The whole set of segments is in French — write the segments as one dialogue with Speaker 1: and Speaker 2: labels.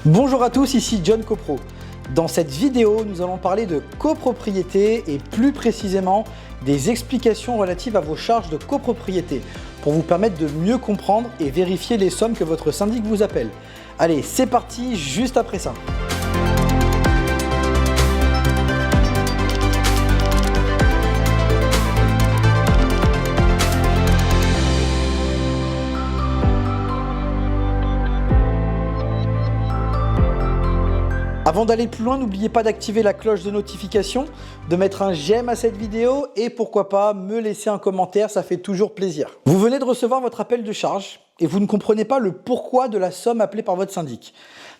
Speaker 1: Bonjour à tous, ici John Copro. Dans cette vidéo, nous allons parler de copropriété et plus précisément des explications relatives à vos charges de copropriété pour vous permettre de mieux comprendre et vérifier les sommes que votre syndic vous appelle. Allez, c'est parti, juste après ça. Avant d'aller plus loin, n'oubliez pas d'activer la cloche de notification, de mettre un j'aime à cette vidéo et pourquoi pas me laisser un commentaire, ça fait toujours plaisir. Vous venez de recevoir votre appel de charge et vous ne comprenez pas le pourquoi de la somme appelée par votre syndic.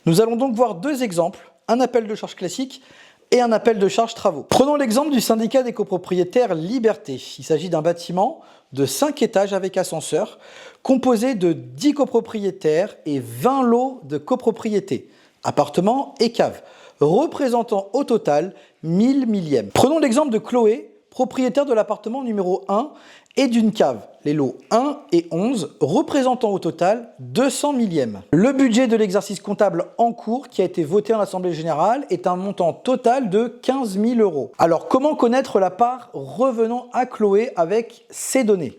Speaker 1: Nous allons donc voir deux exemples, un appel de charge classique et un appel de charge travaux. Prenons l'exemple du syndicat des copropriétaires Liberté. Il s'agit d'un bâtiment de 5 étages avec ascenseur, composé de 10 copropriétaires et 20 lots de copropriété. Appartements et caves, représentant au total 1000 millièmes. Prenons l'exemple de Chloé, propriétaire de l'appartement numéro 1 et d'une cave, les lots 1 et 11, représentant au total 200 millièmes. Le budget de l'exercice comptable en cours qui a été voté en Assemblée Générale est un montant total de 15 000 €. Alors, comment connaître la part revenant à Chloé avec ces données ?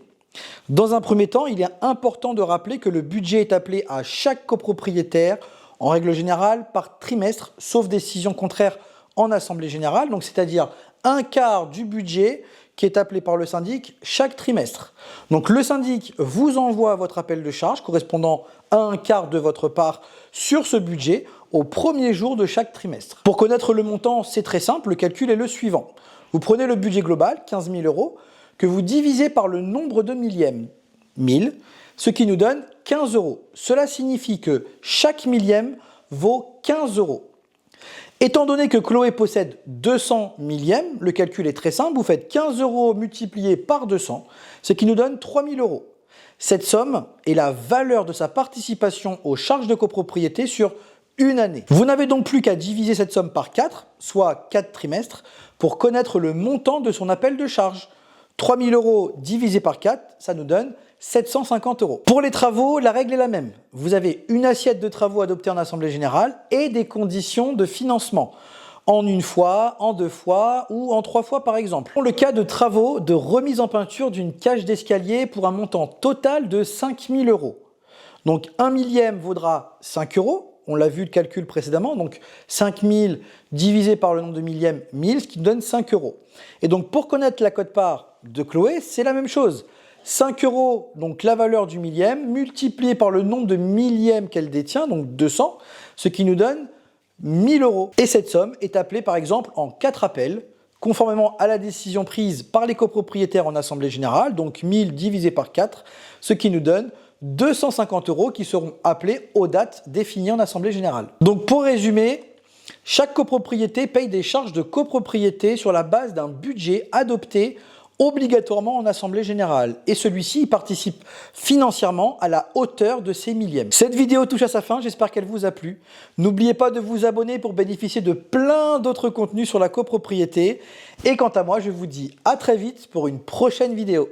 Speaker 1: Dans un premier temps, il est important de rappeler que le budget est appelé à chaque copropriétaire en règle générale, par trimestre, sauf décision contraire en Assemblée Générale, donc c'est-à-dire un quart du budget qui est appelé par le syndic chaque trimestre. Donc le syndic vous envoie votre appel de charge correspondant à un quart de votre part sur ce budget au premier jour de chaque trimestre. Pour connaître le montant, c'est très simple, le calcul est le suivant. Vous prenez le budget global, 15 000 €, que vous divisez par le nombre de millièmes, 1000, ce qui nous donne 15 €. Cela signifie que chaque millième vaut 15 €. Étant donné que Chloé possède 200 millièmes, le calcul est très simple, vous faites 15 € multiplié par 200, ce qui nous donne 3 000 €. Cette somme est la valeur de sa participation aux charges de copropriété sur une année. Vous n'avez donc plus qu'à diviser cette somme par 4, soit 4 trimestres, pour connaître le montant de son appel de charge. 3 000 € divisé par 4, ça nous donne 750 €. Pour les travaux, la règle est la même. Vous avez une assiette de travaux adoptée en Assemblée Générale et des conditions de financement. En une fois, en 2 fois ou en 3 fois par exemple. Pour le cas de travaux de remise en peinture d'une cage d'escalier pour un montant total de 5 000 €. Donc 1 millième vaudra 5 €. On l'a vu le calcul précédemment, donc 5 000 divisé par le nombre de millièmes, 1000, ce qui nous donne 5 €. Et donc pour connaître la quote-part de Chloé, c'est la même chose. 5 €, donc la valeur du millième, multiplié par le nombre de millièmes qu'elle détient, donc 200, ce qui nous donne 1000 €. Et cette somme est appelée par exemple en 4 appels, conformément à la décision prise par les copropriétaires en Assemblée Générale, donc 1000 divisé par 4, ce qui nous donne 250 € qui seront appelés aux dates définies en Assemblée Générale. Donc pour résumer, chaque copropriété paye des charges de copropriété sur la base d'un budget adopté obligatoirement en Assemblée Générale et celui-ci participe financièrement à la hauteur de ses millièmes. Cette vidéo touche à sa fin, j'espère qu'elle vous a plu. N'oubliez pas de vous abonner pour bénéficier de plein d'autres contenus sur la copropriété. Et quant à moi, je vous dis à très vite pour une prochaine vidéo.